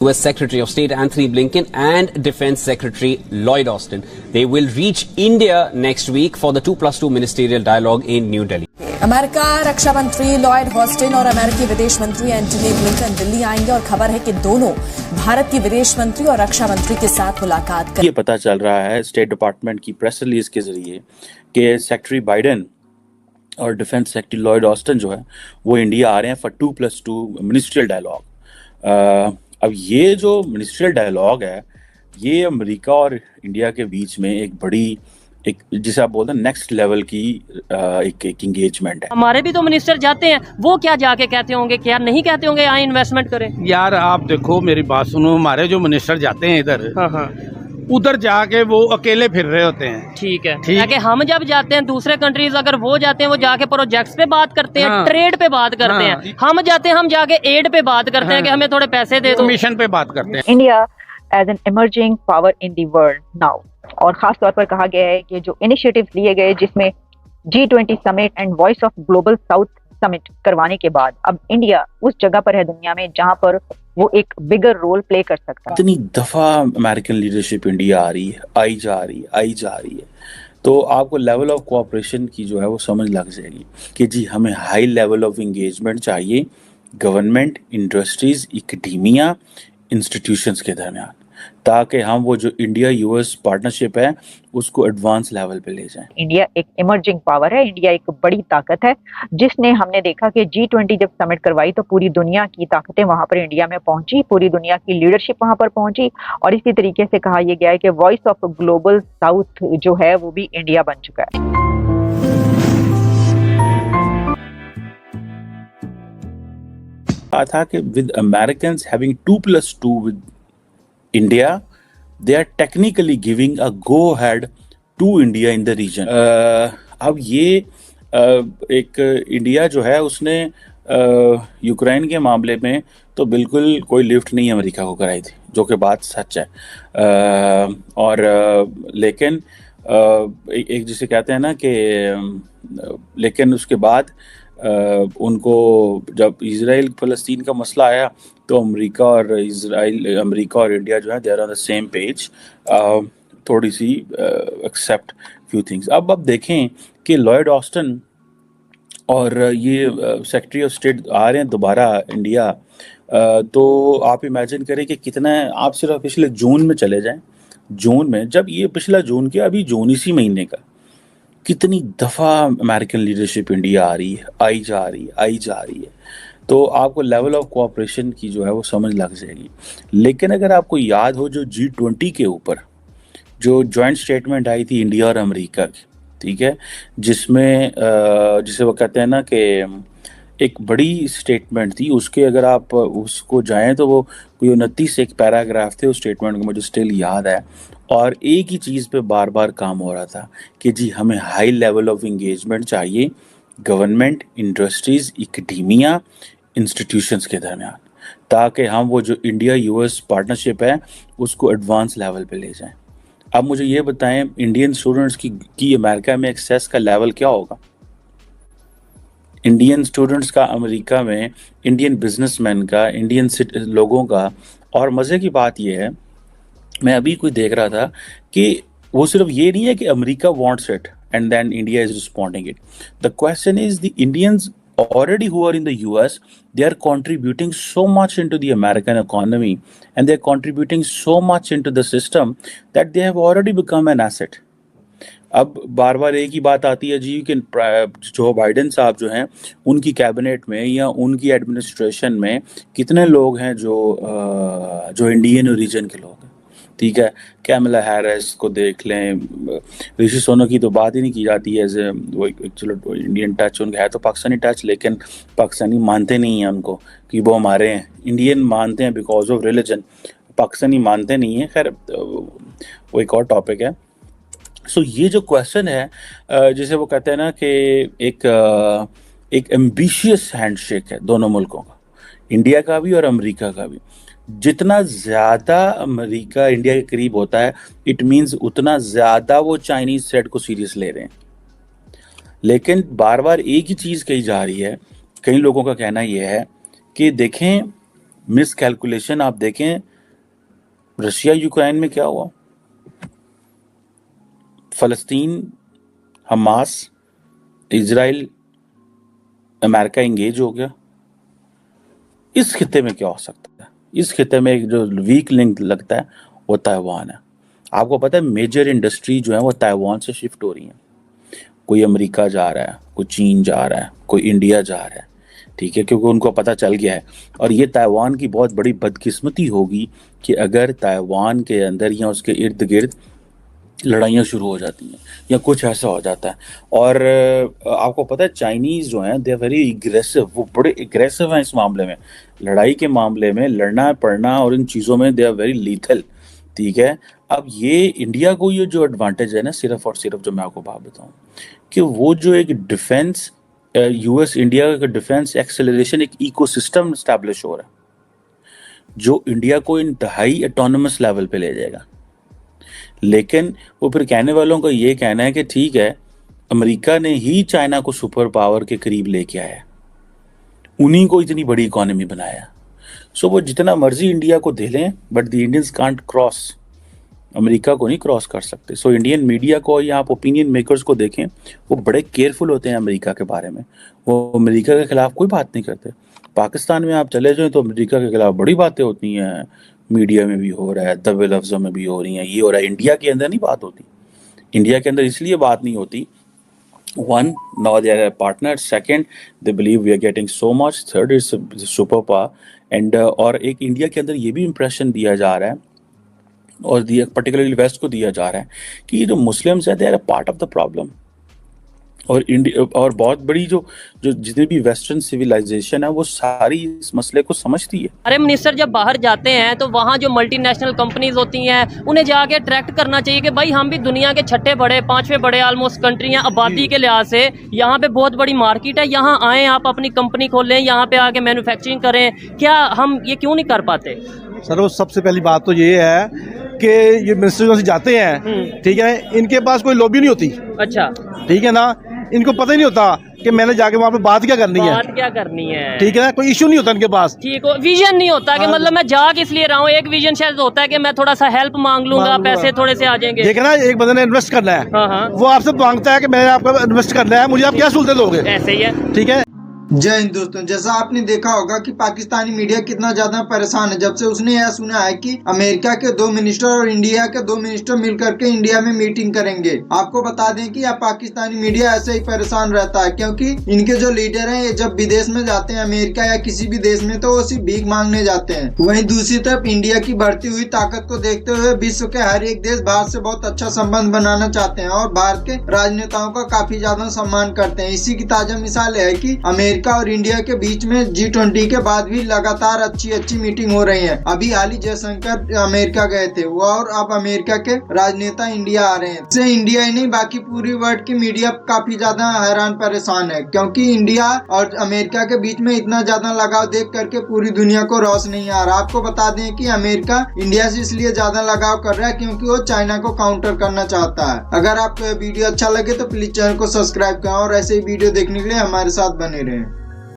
US Secretary of State Anthony Blinken and Defense Secretary Lloyd Austin. They will reach India next week for the 2+2 ministerial dialogue in New Delhi. America रक्षा मंत्री Lloyd Austin और अमेरिकी विदेश मंत्री Antony Blinken Delhi आएंगे और खबर है कि दोनों भारत के विदेश मंत्री और रक्षा मंत्री के साथ मुलाकात करेंगे। ये पता चल रहा है स्टेट डिपार्टमेंट की प्रेस रिलीज के जरिए कि सेक्रेटरी बाइडेन और डिफेंस सेक्रेटरी लॉयड ऑस्टिन जो है वो इंडिया आ रहे हैं फॉर 2+2 मिनिस्ट्रियल डायलॉग। अब ये जो मिनिस्ट्रियल डायलॉग है ये अमेरिका और इंडिया के बीच में एक बड़ी एक जिसे आप बोलते हैं नेक्स्ट लेवल की एक एंगेजमेंट है। हमारे भी तो मिनिस्टर जाते हैं, वो क्या जाके कहते होंगे, क्या नहीं कहते होंगे यहाँ इन्वेस्टमेंट करें। यार आप देखो मेरी बात सुनो, हमारे जो मिनिस्टर जाते हैं इधर, हाँ, उधर जाके वो अकेले फिर रहे होते हैं। ठीक है, ठीक है। हम जब जाते हैं दूसरे कंट्रीज, अगर वो जाते हैं वो जाके प्रोजेक्ट्स पे बात करते हैं, हाँ, ट्रेड पे बात करते हैं। हम जाते हैं, हम जाके एड पे बात करते हैं कि हमें थोड़े पैसे दे दो, मिशन पे बात करते हैं। India as an emerging power in the world now, और खास तौर पर कहा गया है कि जो इनिशिएटिव्स लिए गए जिसमें G20 summit and voice of global south summit करवाने के बाद अब इंडिया उस जगह पर है दुनिया में जहां पर वो एक बिगर रोल प्ले कर सकता है। इतनी दफा अमेरिकन लीडरशिप इंडिया आ रही है, आई जा रही है, तो आपको लेवल ऑफ कोऑपरेशन की जो है वो समझ लग जाएगी कि जी हमें हाई लेवल ऑफ एंगेजमेंट चाहिए गवर्नमेंट, इंडस्ट्रीज, एकेडेमिया, इंस्टीट्यूशंस के दरमियान, ताकि हम वो जो इंडिया यूएस पार्टनरशिप है उसको एडवांस लेवल पे ले जाएं। इंडिया एक इमर्जिंग पावर है, इंडिया एक बड़ी ताकत है जिसने हमने देखा कि G20 जब समिट करवाई तो पूरी दुनिया की ताकतें वहां पर इंडिया में पहुंची, पूरी दुनिया की लीडरशिप वहां पर पहुंची, और इसी तरीके से कहा यह गया है कि वॉइस ऑफ ग्लोबल साउथ जो है वो भी इंडिया बन चुका है। कहा था कि with Americans having 2+2 with India, they are technically giving a go-ahead to India in the region. अब ये एक इंडिया जो है उसने यूक्रेन के मामले में तो बिल्कुल कोई लिफ्ट नहीं अमेरिका को कराई थी, जो कि बात सच है। और लेकिन एक जिसे कहते हैं ना कि लेकिन उसके बाद उनको जब इजराइल फ़लस्तीन का मसला आया तो अमेरिका और इंडिया जो है they are on the same page, थोड़ी सी एक्सेप्ट फ्यू थिंग्स। अब देखें कि लॉयड ऑस्टिन और ये सेक्रेटरी ऑफ स्टेट आ रहे हैं दोबारा इंडिया, तो आप इमेजिन करें कि कितना है। आप सिर्फ पिछले जून में चले जाएं, जून में जब ये पिछला जून के अभी जून इसी महीने का कितनी दफ़ा अमेरिकन लीडरशिप इंडिया आ रही है, आई जा रही है, तो आपको लेवल ऑफ कोऑपरेशन की जो है वो समझ लग जाएगी। लेकिन अगर आपको याद हो जो G20 के ऊपर जो जॉइंट स्टेटमेंट आई थी इंडिया और अमेरिका की, ठीक है, जिसमें जिसे वो कहते हैं ना कि एक बड़ी स्टेटमेंट थी, उसके अगर आप उसको जाएं तो वो कोई 29 एक पैराग्राफ थे उस स्टेटमेंट को, मुझे स्टिल याद है। और एक ही चीज़ पे बार बार काम हो रहा था कि जी हमें हाई लेवल ऑफ एंगेजमेंट चाहिए गवर्नमेंट, इंडस्ट्रीज, एकेडेमिया, इंस्टीट्यूशंस के दरमियान, ताकि हम वो जो इंडिया यूएस पार्टनरशिप है उसको एडवांस लेवल पे ले जाएं। अब मुझे ये बताएं इंडियन स्टूडेंट्स की अमेरिका में एक्सेस का लेवल क्या होगा, इंडियन स्टूडेंट्स का अमेरिका में, इंडियन बिजनेसमैन का, इंडियन लोगों का। और मज़े की बात यह है, मैं अभी कोई देख रहा था कि वो सिर्फ ये नहीं है कि America wants it and then India is responding it. The question is the Indians already who are in the US, they are contributing so much into the American economy and they are contributing so much into the system that they have already become an asset. अब बार बार एक ही बात आती है जी कि Joe Biden साहब जो हैं उनकी कैबिनेट में या उनकी एडमिनिस्ट्रेशन में कितने लोग हैं जो इंडियन ओरिजिन के लोग हैं, ठीक है। कैमला हैरिस को देख लें, ऋषि सोनक की तो बात ही नहीं की जाती है, एज वो चलो इंडियन टच उनका है तो पाकिस्तानी टच, लेकिन पाकिस्तानी मानते नहीं हैं उनको कि वो हमारे हैं। इंडियन मानते हैं बिकॉज ऑफ रिलीजन, पाकिस्तानी मानते नहीं हैं। खैर वो एक और टॉपिक है। सो ये जो क्वेश्चन है जिसे वो कहते हैं ना कि एक एम्बिशियस हैंडशेक है दोनों मुल्कों का, इंडिया का भी और अमेरिका का भी। जितना ज़्यादा अमेरिका इंडिया के करीब होता है इट मीन्स उतना ज़्यादा वो चाइनीज़ थ्रेट को सीरियस ले रहे हैं। लेकिन बार बार एक ही चीज़ कही जा रही है, कई लोगों का कहना यह है कि देखें मिस कैलकुलेशन, आप देखें रशिया यूक्रेन में क्या हुआ? फलस्तीन, हमास, इजराइल, अमेरिका इंगेज हो गया। इस खिते में क्या हो सकता है? इस खिते में एक जो वीक लिंक लगता है वो ताइवान है। आपको पता है मेजर इंडस्ट्री जो है वो ताइवान से शिफ्ट हो रही है। कोई अमेरिका जा रहा है, कोई चीन जा रहा है, कोई इंडिया जा रहा है, ठीक है, क्योंकि उनको पता चल गया है। और ये ताइवान की बहुत बड़ी बदकिस्मती होगी कि अगर ताइवान के अंदर या उसके इर्द गिर्द लड़ाइयाँ शुरू हो जाती हैं या कुछ ऐसा हो जाता है। और आपको पता है चाइनीज़ जो हैं दे आर वेरी एग्रेसिव, वो बड़े एग्रेसिव हैं इस मामले में, लड़ाई के मामले में, लड़ना पड़ना और इन चीज़ों में दे आर वेरी लीथल, ठीक है। अब ये इंडिया को ये जो एडवांटेज है ना, सिर्फ और सिर्फ जो मैं आपको बात बताऊँ कि वो जो एक डिफेंस यूएस इंडिया का डिफेंस एक्सेलरेशन एक इकोसिस्टम एस्टैब्लिश हो रहा है जो इंडिया को इंतहाई ऑटोनमस लेवल पे ले जाएगा। लेकिन वो फिर कहने वालों का ये कहना है कि ठीक है, अमेरिका ने ही चाइना को सुपर पावर के करीब लेके आया, उन्हीं को इतनी बड़ी इकोनॉमी बनाया। सो वो जितना मर्जी इंडिया को दे लें but the Indians can't cross, America को नहीं क्रॉस कर सकते। सो इंडियन मीडिया को या आप ओपिनियन मेकर्स को देखें, वो बड़े केयरफुल होते हैं अमेरिका के बारे में, वो अमेरिका के खिलाफ कोई बात नहीं करते। पाकिस्तान में आप चले जाएं तो अमेरिका के खिलाफ बड़ी बातें होती हैं, मीडिया में भी हो रहा है, दबे लफ्ज़ों में भी हो रही हैं, ये हो रहा है। इंडिया के अंदर नहीं बात होती। इंडिया के अंदर इसलिए बात नहीं होती, one, now they are partner, second they believe we are getting so much, third is super power and और एक इंडिया के अंदर ये भी इंप्रेशन दिया जा रहा है और दिया पर्टिकुलरली वेस्ट को दिया जा रहा है कि ये जो मुस्लिम्स हैं they are a part of the problem. और इंडिया और बहुत बड़ी जो जितनी भी वेस्टर्न सिविलाइजेशन है वो सारी इस मसले को समझती है। अरे मिनिस्टर जब बाहर जाते हैं तो वहाँ जो मल्टीनेशनल कंपनीज होती हैं उन्हें जाके अट्रैक्ट करना चाहिए कि भाई हम भी दुनिया के छठे बड़े पांचवें बड़े ऑलमोस्ट कंट्री हैं आबादी के लिहाज से, यहाँ पे बहुत बड़ी मार्केट है, यहाँ आए आप अपनी कंपनी खोलें, यहाँ पे आके मैन्युफैक्चरिंग करें। क्या हम ये क्यों नहीं कर पाते? सर वो सबसे पहली बात तो ये है कि ये मिनिस्टर जो जाते हैं, ठीक है, इनके पास कोई लॉबी नहीं होती। अच्छा, ठीक है ना, इनको पता ही नहीं होता कि मैंने जाके वहाँ पे बात क्या करनी है, ठीक है ना, कोई इशू नहीं होता इनके पास, ठीक हो, विजन नहीं होता कि मतलब मैं जा किस लिए रहा हूँ। एक विजन शायद होता है कि मैं थोड़ा सा हेल्प मांग लूंगा, पैसे थोड़े से आ जाएंगे। ठीक है ना, एक बंदे ने इन्वेस्ट करना है, हाँ। वो आपसे मांगता है कि मैंने आपका इन्वेस्ट करना है, मुझे आप क्या सहूलतें दोगे, ऐसे ही है, ठीक है। जय हिंद दोस्तों, जैसा आपने देखा होगा कि पाकिस्तानी मीडिया कितना ज्यादा परेशान है जब से उसने यह सुना है कि अमेरिका के 2 मिनिस्टर और इंडिया के 2 मिनिस्टर मिलकर के इंडिया में मीटिंग करेंगे। आपको बता दें कि यह पाकिस्तानी मीडिया ऐसे ही परेशान रहता है क्योंकि इनके जो लीडर हैं ये जब विदेश में जाते हैं अमेरिका या किसी भी देश में तो वो सिर्फ भीख मांगने जाते हैं। वहीं दूसरी तरफ इंडिया की बढ़ती हुई ताकत को देखते हुए विश्व के हर एक देश भारत से बहुत अच्छा संबंध बनाना चाहते हैं और भारत के राजनेताओं का काफी ज्यादा सम्मान करते हैं। इसी की ताजा मिसाल है कि अमेरिका और इंडिया के बीच में G20 के बाद भी लगातार अच्छी मीटिंग हो रही है। अभी हाल ही जयशंकर अमेरिका गए थे वो, और अब अमेरिका के राजनेता इंडिया आ रहे हैं। इससे इंडिया ही नहीं बाकी पूरी वर्ल्ड की मीडिया काफी ज्यादा हैरान परेशान है क्योंकि इंडिया और अमेरिका के बीच में इतना ज्यादा लगाव देख करके पूरी दुनिया को रौस नहीं आ रहा। आपको बता दें कि अमेरिका इंडिया से इसलिए ज्यादा लगाव कर रहा है क्योंकि वो चाइना को काउंटर करना चाहता है। अगर आपको यह वीडियो अच्छा लगे तो प्लीज चैनल को सब्सक्राइब करें और ऐसे ही वीडियो देखने के लिए हमारे साथ बने रहें।